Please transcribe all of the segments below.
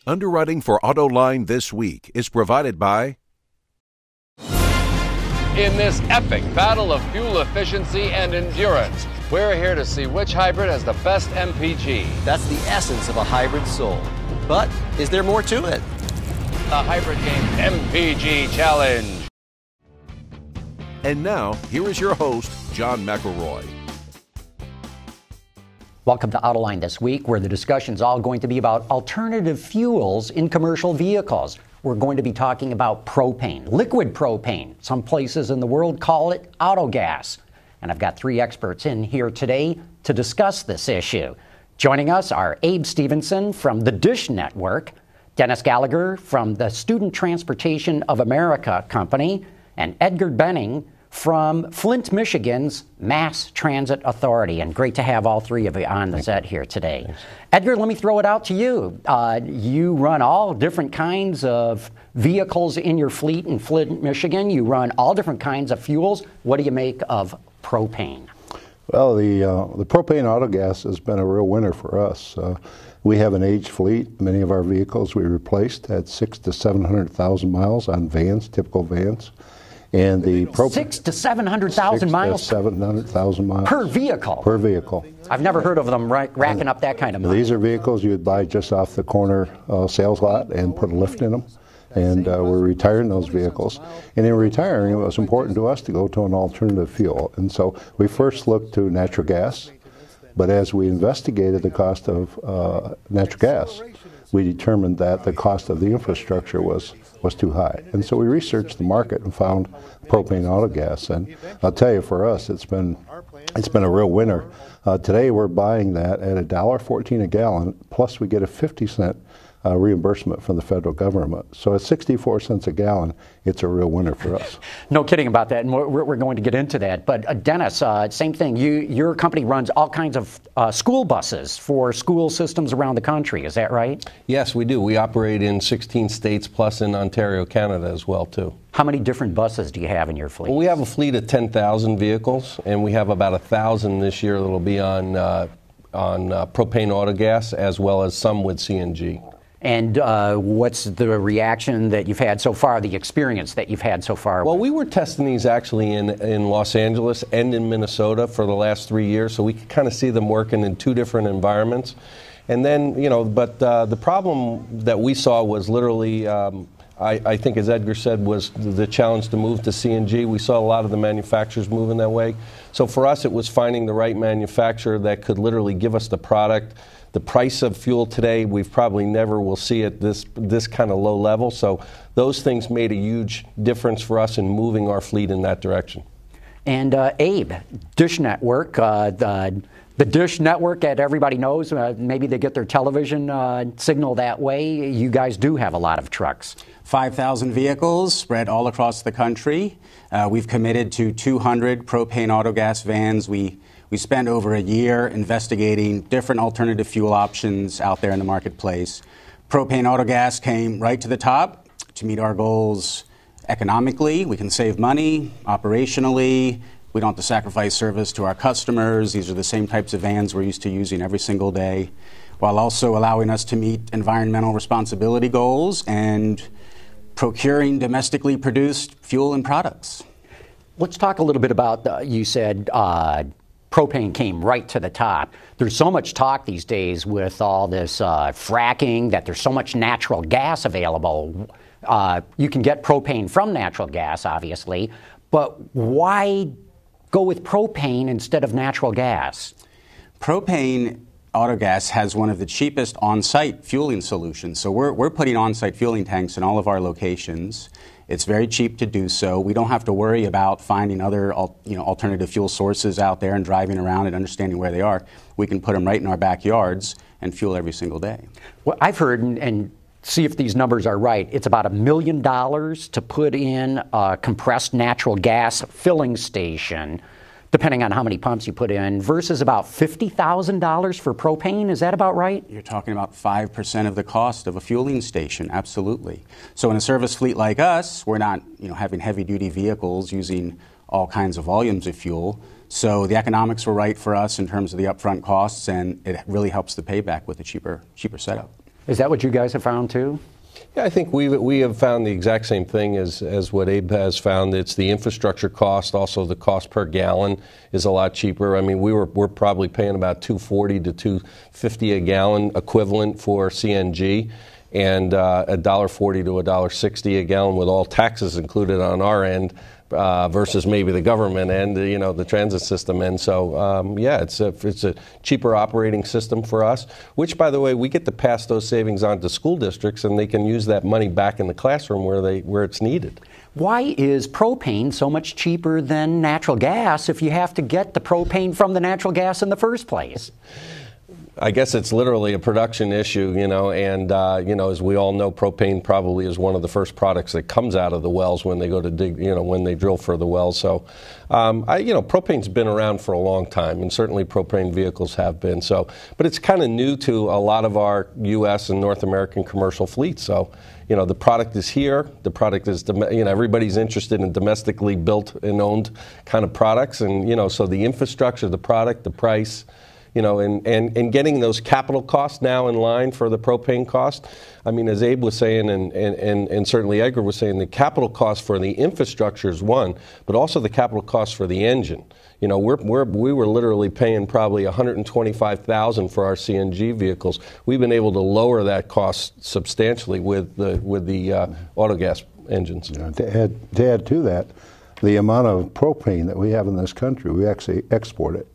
Underwriting for Autoline this week is provided by... In this epic battle of fuel efficiency and endurance, we're here to see which hybrid has the best MPG. That's the essence of a hybrid soul. But is there more to it? The Hybrid Game MPG Challenge. And now, here is your host, John McElroy. Welcome to Autoline This Week, where the discussion's all going to be about alternative fuels in commercial vehicles. We're going to be talking about propane, liquid propane. Some places in the world call it autogas. And I've got three experts in here today to discuss this issue. Joining us are Abe Stevenson from the Dish Network, Dennis Gallagher from the Student Transportation of America Company, and Edgar Benning from Flint, Michigan's Mass Transit Authority. And great to have all three of you on the set here today. Thanks. Edgar, let me throw it out to you. You run all different kinds of vehicles in your fleet in Flint, Michigan. You run all different kinds of fuels. What do you make of propane? Well, the propane autogas has been a real winner for us. We have an aged fleet. Many of our vehicles we replaced had 600,000 to 700,000 miles on vans, typical vans. And the propane 600,000 to 700,000 miles. 700,000 miles Per vehicle. Per vehicle. I've never heard of them racking up that kind of money. These are vehicles you would buy just off the corner sales lot and put a lift in them. And we're retiring those vehicles. And in retiring, it was important to us to go to an alternative fuel. And so we first looked to natural gas. But as we investigated the cost of natural gas, we determined that the cost of the infrastructure was too high. And so we researched the market and found propane autogas. And I'll tell you, for us, it's been a real winner. Today we're buying that at $1.14 a gallon, plus we get a 50-cent reimbursement from the federal government. So at 64 cents a gallon, it's a real winner for us. No kidding about that, and we're going to get into that. But Dennis, same thing. Your company runs all kinds of school buses for school systems around the country. Is that right? Yes, we do. We operate in 16 states plus in Ontario, Canada as well, too. How many different buses do you have in your fleet? Well, we have a fleet of 10,000 vehicles, and we have about 1,000 this year that will be on propane autogas, as well as some with CNG. And what's the reaction that you've had so far, the experience that you've had so far? Well, we were testing these actually in Los Angeles and in Minnesota for the last 3 years, so we could kind of see them working in two different environments. And then, but the problem that we saw was literally, I think as Edgar said, was the challenge to move to CNG. We saw a lot of the manufacturers moving that way. So for us, it was finding the right manufacturer that could literally give us the product. The price of fuel today, we probably never will see at this kind of low level. So those things made a huge difference for us in moving our fleet in that direction. And Abe, Dish Network, the Dish Network that everybody knows, maybe they get their television signal that way. You guys do have a lot of trucks. 5,000 vehicles spread all across the country. We've committed to 200 propane autogas vans. We spent over a year investigating different alternative fuel options out there in the marketplace. Propane autogas came right to the top to meet our goals economically. We can save money, operationally. We don't have to sacrifice service to our customers. These are the same types of vans we're used to using every single day, while also allowing us to meet environmental responsibility goals and procuring domestically produced fuel and products. Let's talk a little bit about, you said, propane came right to the top. There's so much talk these days with all this fracking that there's so much natural gas available. You can get propane from natural gas, obviously, but why go with propane instead of natural gas? Propane autogas has one of the cheapest on-site fueling solutions. So we're putting on-site fueling tanks in all of our locations. It's very cheap to do so. We don't have to worry about finding other alternative fuel sources out there and driving around and understanding where they are. We can put them right in our backyards and fuel every single day. Well, I've heard, and see if these numbers are right, it's about $1 million to put in a compressed natural gas filling station, depending on how many pumps you put in, versus about $50,000 for propane. Is that about right? You're talking about 5% of the cost of a fueling station, absolutely. So in a service fleet like us, we're not having heavy-duty vehicles using all kinds of volumes of fuel. So the economics were right for us in terms of the upfront costs, and it really helps the payback with a cheaper setup. Is that what you guys have found too? Yeah, I think we have found the exact same thing as what Abe has found. It's the infrastructure cost, also the cost per gallon is a lot cheaper. I mean, we're probably paying about $2.40 to $2.50 a gallon equivalent for CNG, and $1.40 to $1.60 a gallon with all taxes included on our end. Versus maybe the government end, the transit system end. So yeah, it's a cheaper operating system for us, which, by the way, we get to pass those savings on to school districts, and they can use that money back in the classroom where it's needed. Why is propane so much cheaper than natural gas if you have to get the propane from the natural gas in the first place? I guess it's literally a production issue, and as we all know, propane probably is one of the first products that comes out of the wells when they go to dig, when they drill for the wells. So, propane's been around for a long time, and certainly propane vehicles have been. So, but it's kind of new to a lot of our U.S. and North American commercial fleets. So, the product is here. The product is, everybody's interested in domestically built and owned kind of products, and so the infrastructure, the product, the price. And getting those capital costs now in line for the propane cost. I mean, as Abe was saying, and certainly Edgar was saying, the capital cost for the infrastructure is one, but also the capital cost for the engine. We were literally paying probably $125,000 for our CNG vehicles. We've been able to lower that cost substantially with the autogas engines. To add to that, the amount of propane that we have in this country, we actually export it.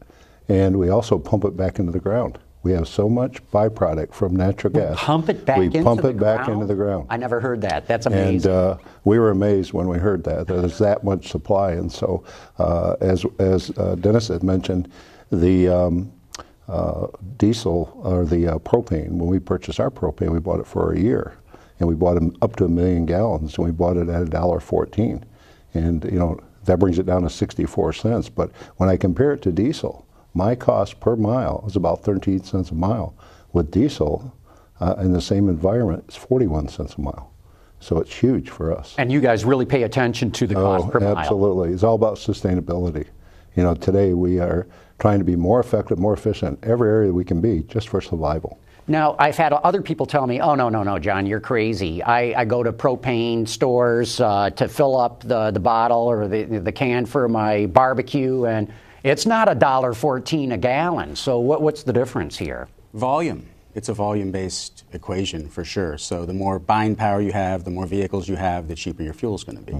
And we also pump it back into the ground. We have so much byproduct from natural gas. Pump it back into the ground? I never heard that. That's amazing. And we were amazed when we heard that. There's that much supply. And so, as Dennis had mentioned, the diesel or the propane, when we purchased our propane, we bought it for a year. And we bought it up to 1 million gallons, and we bought it at $1.14. And, that brings it down to 64 cents. But when I compare it to diesel, my cost per mile is about 13 cents a mile. With diesel, in the same environment, it's 41 cents a mile. So it's huge for us. And you guys really pay attention to the cost per mile. Absolutely. It's all about sustainability. Today we are trying to be more effective, more efficient, every area we can be, just for survival. Now, I've had other people tell me, oh, no, John, you're crazy. I go to propane stores to fill up the bottle or the can for my barbecue, and it's not $1.14 a gallon. So what's the difference here? Volume. It's a volume-based equation for sure. So the more buying power you have, the more vehicles you have, the cheaper your fuel is going to be.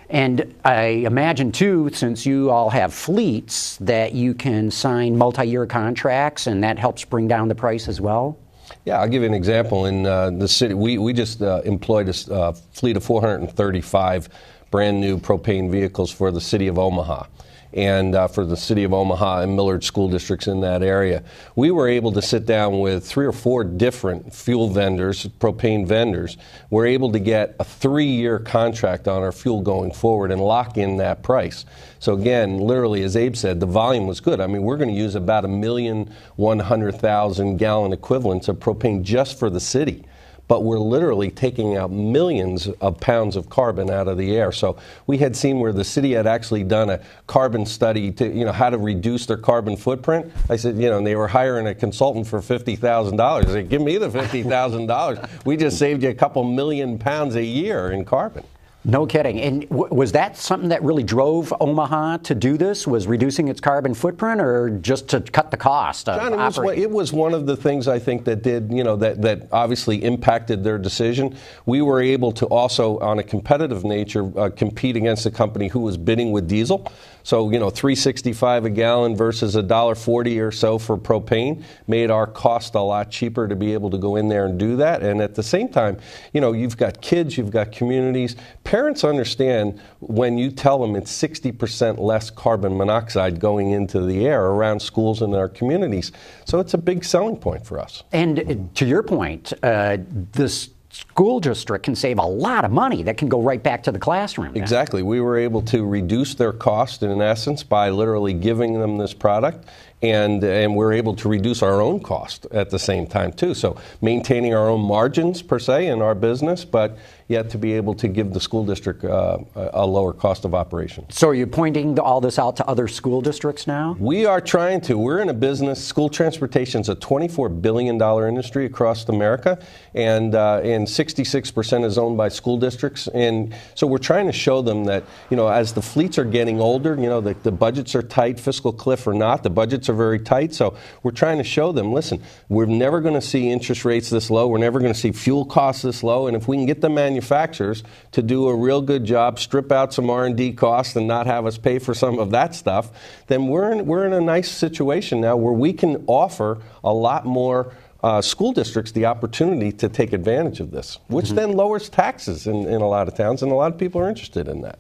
And I imagine, too, since you all have fleets, that you can sign multi-year contracts, and that helps bring down the price as well? Yeah, I'll give you an example. In the city, we just employed a fleet of 435 brand new propane vehicles for the city of Omaha. And for the city of Omaha and Millard school districts in that area. We were able to sit down with 3 or 4 different fuel vendors, propane vendors. We're able to get a 3-year contract on our fuel going forward and lock in that price. So again, literally, as Abe said, the volume was good. I mean, we're going to use about 1,100,000 gallon equivalents of propane just for the city. But we're literally taking out millions of pounds of carbon out of the air. So we had seen where the city had actually done a carbon study to, how to reduce their carbon footprint. I said, and they were hiring a consultant for $50,000. I said, give me the $50,000. We just saved you a couple million pounds a year in carbon. No kidding. And was that something that really drove Omaha to do this, was reducing its carbon footprint, or just to cut the cost of operating? It was one of the things I think that did, that obviously impacted their decision. We were able to also, on a competitive nature, compete against a company who was bidding with diesel. So, $3.65 a gallon versus $1.40 or so for propane made our cost a lot cheaper to be able to go in there and do that. And at the same time, you've got kids, you've got communities. Parents understand when you tell them it's 60% less carbon monoxide going into the air around schools and our communities. So it's a big selling point for us. And to your point, this school district can save a lot of money that can go right back to the classroom. Then. Exactly. We were able to reduce their cost in essence by literally giving them this product and we're able to reduce our own cost at the same time too. So maintaining our own margins per se in our business, but yet to be able to give the school district a lower cost of operation. So are you pointing all this out to other school districts now? We are trying to. We're in a business. School transportation is a $24 billion industry across America, and 66% is owned by school districts. And so we're trying to show them that, as the fleets are getting older, the budgets are tight, fiscal cliff or not, the budgets are very tight. So we're trying to show them, listen, we're never going to see interest rates this low. We're never going to see fuel costs this low. And if we can get the manufacturers to do a real good job, strip out some R&D costs and not have us pay for some of that stuff, then we're in a nice situation now where we can offer a lot more school districts the opportunity to take advantage of this, which then lowers taxes in a lot of towns, and a lot of people are interested in that.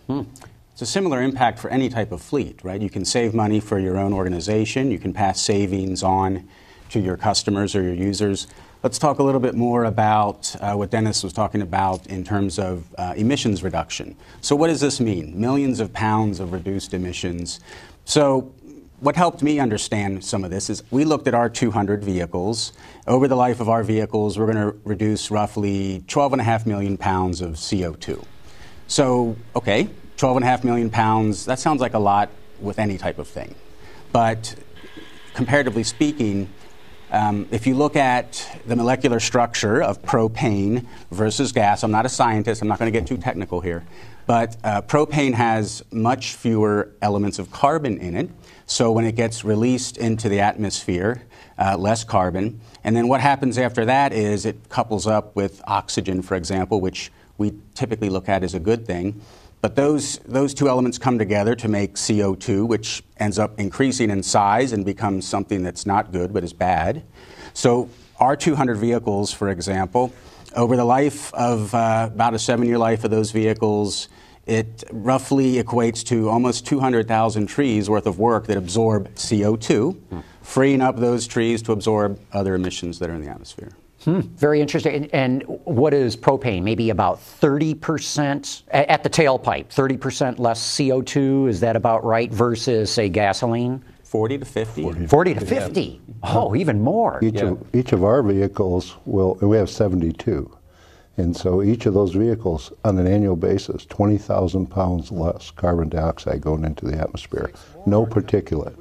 It's a similar impact for any type of fleet, right? You can save money for your own organization. You can pass savings on to your customers or your users. Let's talk a little bit more about what Dennis was talking about in terms of emissions reduction. So what does this mean? Millions of pounds of reduced emissions. So what helped me understand some of this is we looked at our 200 vehicles. Over the life of our vehicles, we're going to reduce roughly 12.5 million pounds of CO2. So, okay, 12.5 million pounds, that sounds like a lot with any type of thing. But comparatively speaking, if you look at the molecular structure of propane versus gas, I'm not a scientist, I'm not going to get too technical here, but propane has much fewer elements of carbon in it. So when it gets released into the atmosphere, less carbon. And then what happens after that is it couples up with oxygen, for example, which we typically look at as a good thing. But those two elements come together to make CO2, which ends up increasing in size and becomes something that's not good but is bad. So our 200 vehicles, for example, over the life of about a 7-year life of those vehicles, it roughly equates to almost 200,000 trees worth of work that absorb CO2, freeing up those trees to absorb other emissions that are in the atmosphere. Very interesting. And what is propane? Maybe about 30% at the tailpipe, 30% less CO2. Is that about right? Versus, say, gasoline? 40 to 50. 40 to 50. Oh, even more. Each of our vehicles we have 72. And so each of those vehicles, on an annual basis, 20,000 pounds less carbon dioxide going into the atmosphere. No particulate.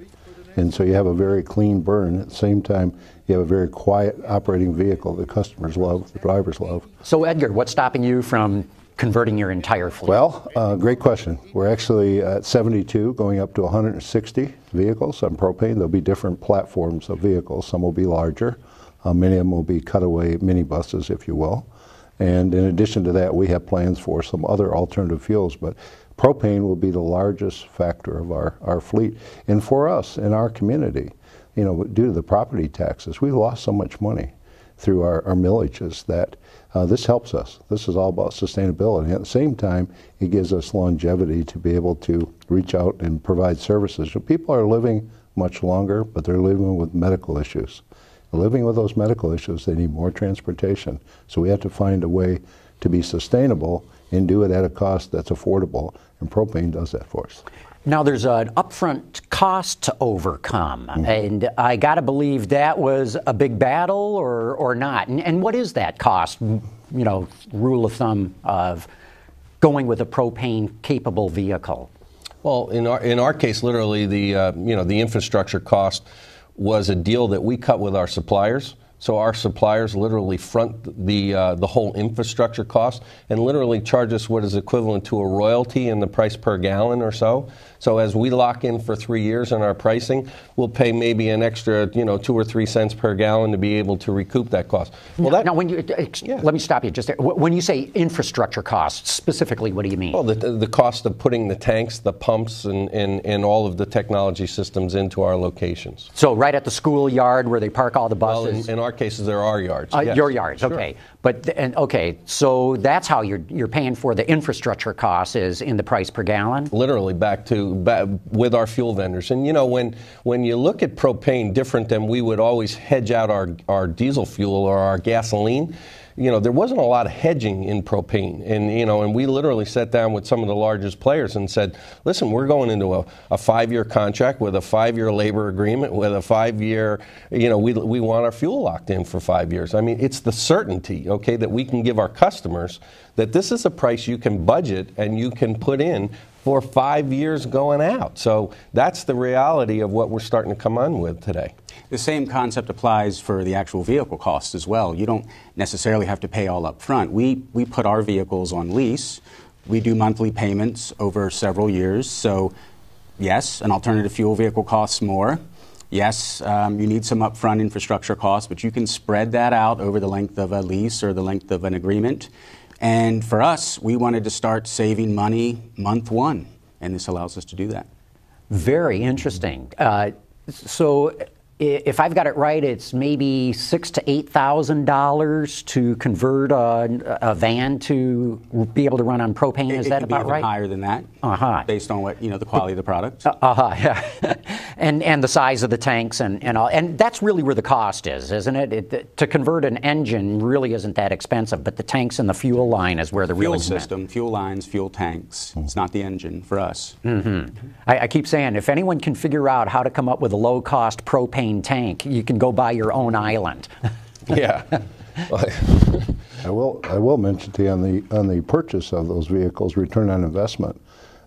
And so you have a very clean burn. At the same time, you have a very quiet operating vehicle that customers love, the drivers love. So, Edgar, what's stopping you from converting your entire fleet? Well, great question. We're actually at 72, going up to 160 vehicles on propane. There'll be different platforms of vehicles. Some will be larger. Many of them will be cutaway minibuses, if you will. And in addition to that, we have plans for some other alternative fuels. But propane will be the largest factor of our fleet. And for us, in our community, due to the property taxes, we lost so much money through our millages that this helps us. This is all about sustainability. At the same time, it gives us longevity to be able to reach out and provide services. So people are living much longer, but they're living with medical issues. Living with those medical issues, they need more transportation. So we have to find a way to be sustainable and do it at a cost that's affordable, and propane does that for us. Now, there's an upfront cost to overcome, and I got to believe that was a big battle or not. And what is that cost, rule of thumb of going with a propane-capable vehicle? Well, in our case, literally, the infrastructure cost was a deal that we cut with our suppliers. So our suppliers literally front the whole infrastructure cost and literally charge us what is equivalent to a royalty in the price per gallon or so. So as we lock in for 3 years on our pricing, we'll pay maybe an extra, 2 or 3 cents per gallon to be able to recoup that cost. Well, now when let me stop you just there. When you say infrastructure costs, specifically, what do you mean? Well, the cost of putting the tanks, the pumps, and all of the technology systems into our locations. So right at the schoolyard where they park all the buses? Well, in our cases, there are yards. Yes. Your yards, Sure. okay. So that's how you're paying for the infrastructure costs is in the price per gallon? Literally back with our fuel vendors. And when you look at propane, different than we would always hedge out our diesel fuel or our gasoline, there wasn't a lot of hedging in propane. And we literally sat down with some of the largest players and said, listen, we're going into a 5-year contract with a 5-year labor agreement with a 5-year, we want our fuel locked in for 5 years. I mean, it's the certainty, okay, that we can give our customers that this is a price you can budget and you can put in for 5 years going out. So that's the reality of what we're starting to come on with today. The same concept applies for the actual vehicle costs as well. You don't necessarily have to pay all up front. We put our vehicles on lease. We do monthly payments over several years. So yes, an alternative fuel vehicle costs more. Yes, you need some upfront infrastructure costs, but you can spread that out over the length of a lease or the length of an agreement. And for us, we wanted to start saving money month one, and this allows us to do that. Very interesting. So if I've got it right, it's maybe $6,000 to $8,000 to convert a van to be able to run on propane. Is that about right? Higher than that, based on what the quality of the product. Yeah, and the size of the tanks and all, and that's really where the cost is, isn't it? To convert an engine really isn't that expensive, but the tanks and the fuel line is where the real fuel system, fuel lines, fuel tanks. It's not the engine for us. Mm-hmm. I keep saying, if anyone can figure out how to come up with a low-cost propane tank, you can go buy your own island. Yeah. I will mention to you on the purchase of those vehicles, return on investment,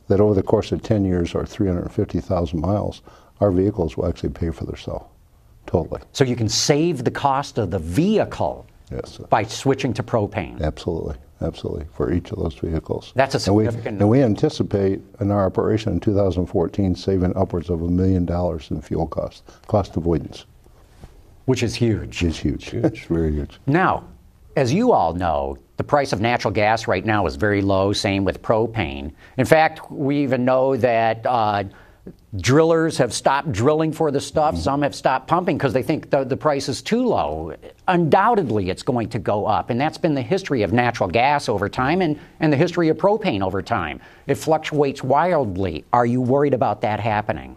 that over the course of 10 years or 350,000 miles, our vehicles will actually pay for themselves, totally. So you can save the cost of the vehicle by switching to propane. Absolutely, for each of those vehicles. That's a significant. And we anticipate in our operation in 2014 saving upwards of $1 million in fuel cost avoidance. Which is huge. It's huge. It's very huge. Now, as you all know, the price of natural gas right now is very low, same with propane. In fact, we even know that drillers have stopped drilling for the stuff. Mm-hmm. Some have stopped pumping because they think the price is too low. Undoubtedly, it's going to go up. And that's been the history of natural gas over time and the history of propane over time. It fluctuates wildly. Are you worried about that happening?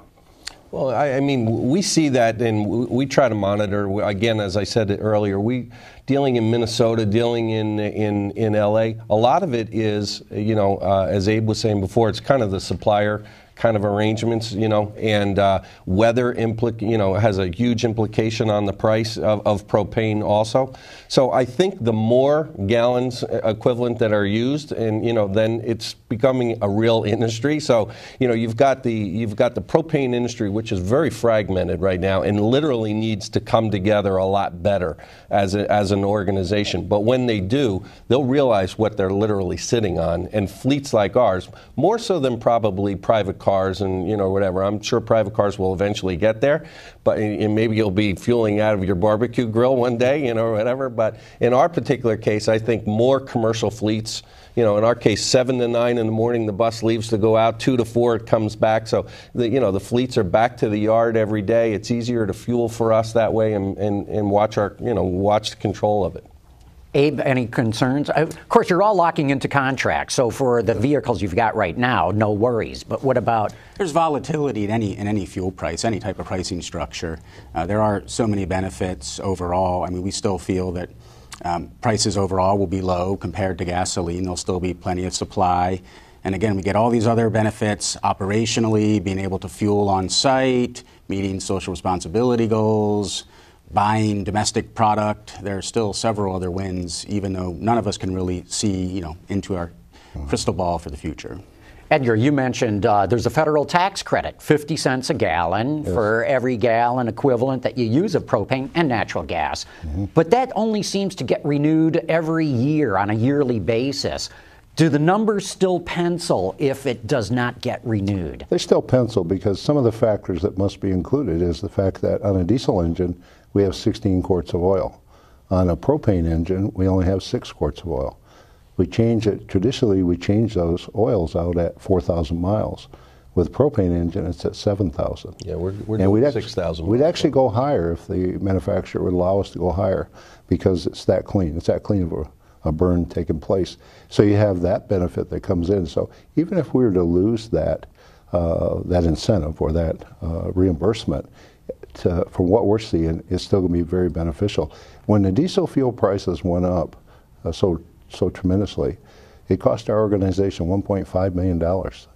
Well, I mean, we see that, and we try to monitor. Again, as I said earlier, we dealing in Minnesota, dealing in LA. A lot of it is, as Abe was saying before, it's kind of the supplier kind of arrangements, and weather has a huge implication on the price of propane also. So I think the more gallons equivalent that are used, and then it's becoming a real industry. So you've got the propane industry, which is very fragmented right now, and literally needs to come together a lot better as an organization. But when they do, they'll realize what they're literally sitting on, and fleets like ours, more so than probably private cars and whatever. I'm sure private cars will eventually get there, but and maybe you'll be fueling out of your barbecue grill one day, or whatever. But in our particular case, I think more commercial fleets. In our case, 7 to 9 in the morning, the bus leaves to go out. 2 to 4, it comes back. So the fleets are back to the yard every day. It's easier to fuel for us that way and watch watch the control of it. Abe, any concerns? Of course, you're all locking into contracts, so for the vehicles you've got right now, no worries. But what about? There's volatility in any fuel price, any type of pricing structure. There are so many benefits overall. I mean, we still feel that prices overall will be low compared to gasoline. There'll still be plenty of supply. And again, we get all these other benefits operationally, being able to fuel on site, meeting social responsibility goals, buying domestic product. There are still several other wins, even though none of us can really see, into our crystal ball for the future. Edgar, you mentioned there's a federal tax credit, 50 cents a gallon for every gallon equivalent that you use of propane and natural gas. Mm-hmm. But that only seems to get renewed every year on a yearly basis. Do the numbers still pencil if it does not get renewed? They still pencil because some of the factors that must be included is the fact that on a diesel engine, we have 16 quarts of oil. On a propane engine, we only have 6 quarts of oil. We change it, traditionally we change those oils out at 4,000 miles. With propane engine, it's at 7,000. Yeah, we're doing 6,000. We'd actually go higher if the manufacturer would allow us to go higher because it's that clean. It's that clean of a burn taking place. So you have that benefit that comes in. So even if we were to lose that incentive or that reimbursement, from what we're seeing, it's still going to be very beneficial. When the diesel fuel prices went up so tremendously. It cost our organization $1.5 million,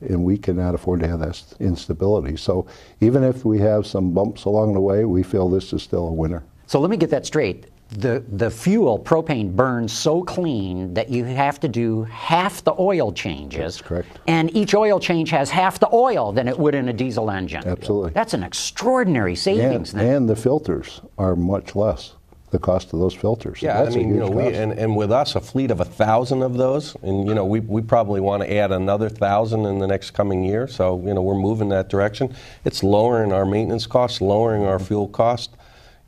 and we cannot afford to have that instability. So even if we have some bumps along the way, we feel this is still a winner. So let me get that straight. The fuel, propane, burns so clean that you have to do half the oil changes. That's correct. And each oil change has half the oil than it would in a diesel engine. Absolutely. That's an extraordinary savings. And the filters are much less. The cost of those filters. Yeah, That's I mean, a huge cost. and with us, a fleet of 1,000 of those, and we probably want to add another 1,000 in the next coming year. So we're moving that direction. It's lowering our maintenance costs, lowering our fuel cost.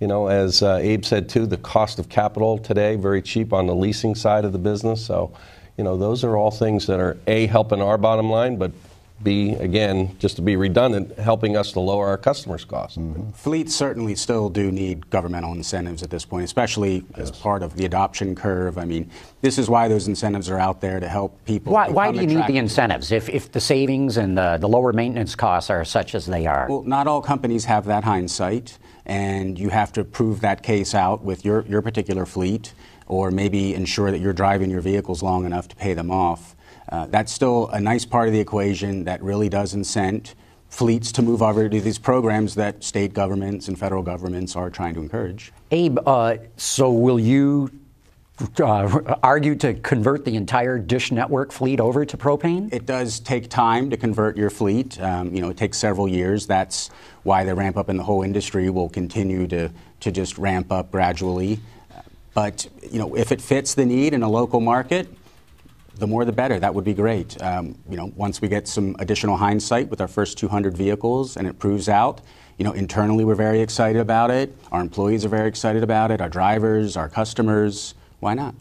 As Abe said too, the cost of capital today very cheap on the leasing side of the business. So, those are all things that are A, helping our bottom line, but B, again, just to be redundant, helping us to lower our customers' costs. Mm-hmm. Fleets certainly still do need governmental incentives at this point, especially as part of the adoption curve. I mean, this is why those incentives are out there to help people. Why do you need the incentives if the savings and the lower maintenance costs are such as they are? Well, not all companies have that hindsight, and you have to prove that case out with your particular fleet, or maybe ensure that you're driving your vehicles long enough to pay them off. That's still a nice part of the equation that really does incent fleets to move over to these programs that state governments and federal governments are trying to encourage. Abe, so will you argue to convert the entire Dish Network fleet over to propane? It does take time to convert your fleet. It takes several years. That's why the ramp up in the whole industry will continue to just ramp up gradually. But if it fits the need in a local market, the more the better. That would be great. Once we get some additional hindsight with our first 200 vehicles and it proves out, internally we're very excited about it. Our employees are very excited about it. Our drivers, our customers. Why not?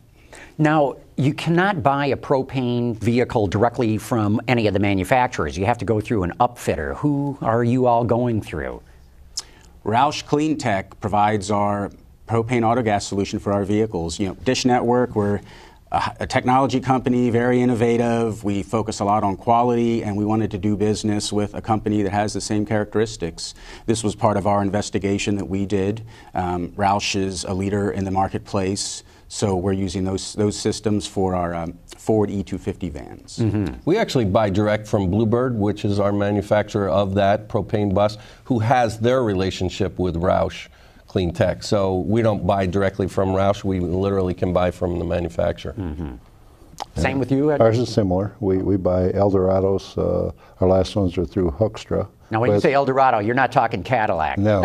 Now, you cannot buy a propane vehicle directly from any of the manufacturers. You have to go through an upfitter. Who are you all going through? Roush CleanTech provides our propane autogas solution for our vehicles. Dish Network, we're a technology company, very innovative. We focus a lot on quality, and we wanted to do business with a company that has the same characteristics. This was part of our investigation that we did. Roush is a leader in the marketplace, so we're using those systems for our Ford E250 vans. Mm-hmm. We actually buy direct from Bluebird, which is our manufacturer of that propane bus, who has their relationship with Roush CleanTech. So we don't buy directly from Roush. We literally can buy from the manufacturer. Mm-hmm. Same with you, Ed? Ours is similar. We buy Eldorados. Our last ones are through Hoekstra. Now, when you say Eldorado, you're not talking Cadillac. No.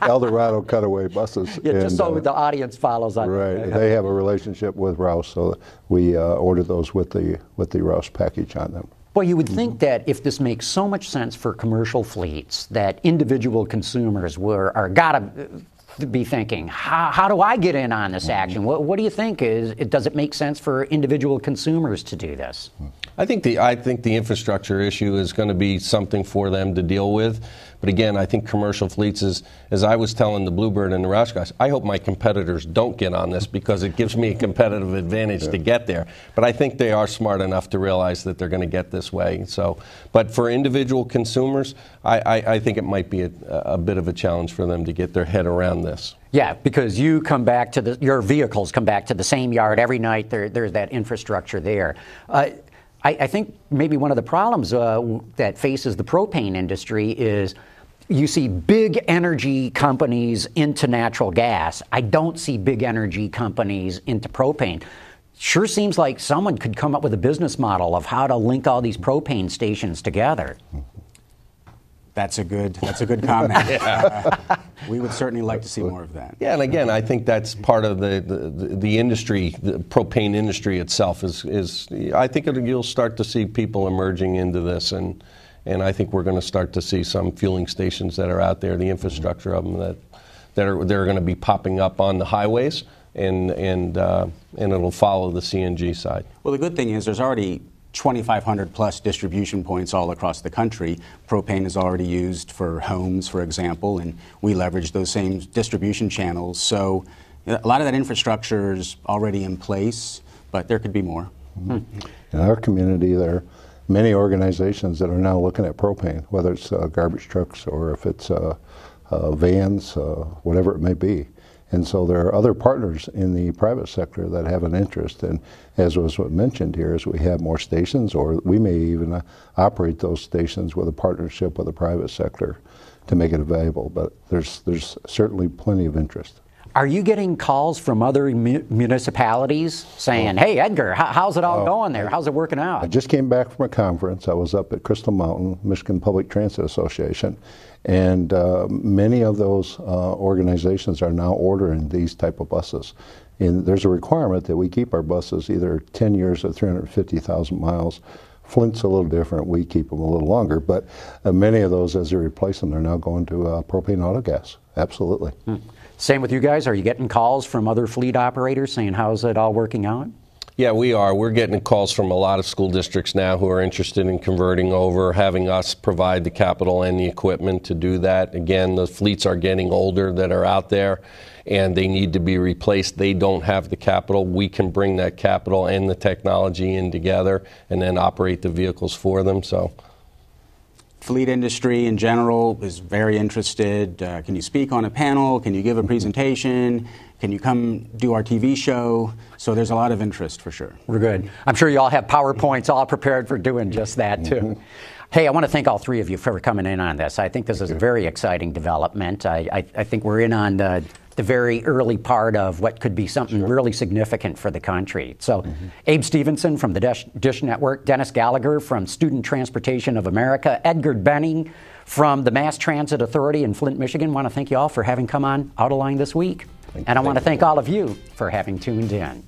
Eldorado cutaway buses. Yeah, just so the audience follows on. Right. They have a relationship with Roush, so we order those with the Roush package on them. Well, you would think that if this makes so much sense for commercial fleets, that individual consumers are gotta be thinking, how do I get in on this action? What do you think? Does it make sense for individual consumers to do this? I think the infrastructure issue is going to be something for them to deal with. But again, I think commercial fleets as I was telling the Bluebird and the Roush guys, I hope my competitors don't get on this because it gives me a competitive advantage to get there. But I think they are smart enough to realize that they're going to get this way. So, but for individual consumers, I think it might be a bit of a challenge for them to get their head around this. Yeah, because you come back to your vehicles come back to the same yard every night. There's that infrastructure there. I think maybe one of the problems that faces the propane industry is you see big energy companies into natural gas. I don't see big energy companies into propane. Sure seems like someone could come up with a business model of how to link all these propane stations together. That's a good comment. We would certainly like to see more of that. Yeah, and again, I think that's part of the industry, the propane industry itself is I think you'll start to see people emerging into this, and I think we're going to start to see some fueling stations that are out there, the infrastructure of them that are going to be popping up on the highways, and it'll follow the CNG side. Well, the good thing is there's already 2,500 plus distribution points all across the country. Propane is already used for homes, for example, and we leverage those same distribution channels. So a lot of that infrastructure is already in place, but there could be more. Mm-hmm. In our community, there are many organizations that are now looking at propane, whether it's garbage trucks or if it's vans, whatever it may be. And so there are other partners in the private sector that have an interest. And as was mentioned here, as we have more stations, or we may even operate those stations with a partnership with the private sector to make it available. But there's certainly plenty of interest. Are you getting calls from other municipalities saying, hey, Edgar, how's it all going there? How's it working out? I just came back from a conference. I was up at Crystal Mountain, Michigan Public Transit Association, and many of those organizations are now ordering these type of buses. And there's a requirement that we keep our buses either 10 years or 350,000 miles. Flint's a little different. We keep them a little longer, but many of those, as they replace them, they're now going to propane autogas. Absolutely. Same with you guys? Are you getting calls from other fleet operators saying, how's it all working out? Yeah, we are. We're getting calls from a lot of school districts now who are interested in converting over, having us provide the capital and the equipment to do that. Again, the fleets are getting older that are out there, and they need to be replaced. They don't have the capital. We can bring that capital and the technology in together and then operate the vehicles for them. So, fleet industry in general is very interested. Can you speak on a panel? Can you give a presentation? Can you come do our TV show? So there's a lot of interest for sure. We're good. I'm sure you all have PowerPoints all prepared for doing just that too. Hey, I want to thank all three of you for coming in on this. I think this is a very exciting development. I think we're in on the very early part of what could be something really significant for the country. So Abe Stevenson from the Dish Network, Dennis Gallagher from Student Transportation of America, Edgar Benning from the Mass Transit Authority in Flint, Michigan. I want to thank you all for having come on Autoline this week. And I want to thank all of you for having tuned in.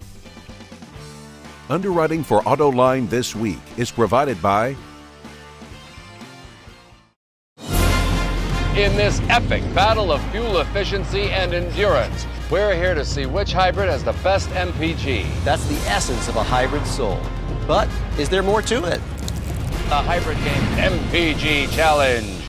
Underwriting for Autoline this week is provided by In this epic battle of fuel efficiency and endurance, we're here to see which hybrid has the best MPG. That's the essence of a hybrid soul. But is there more to it? The Hybrid Game MPG Challenge.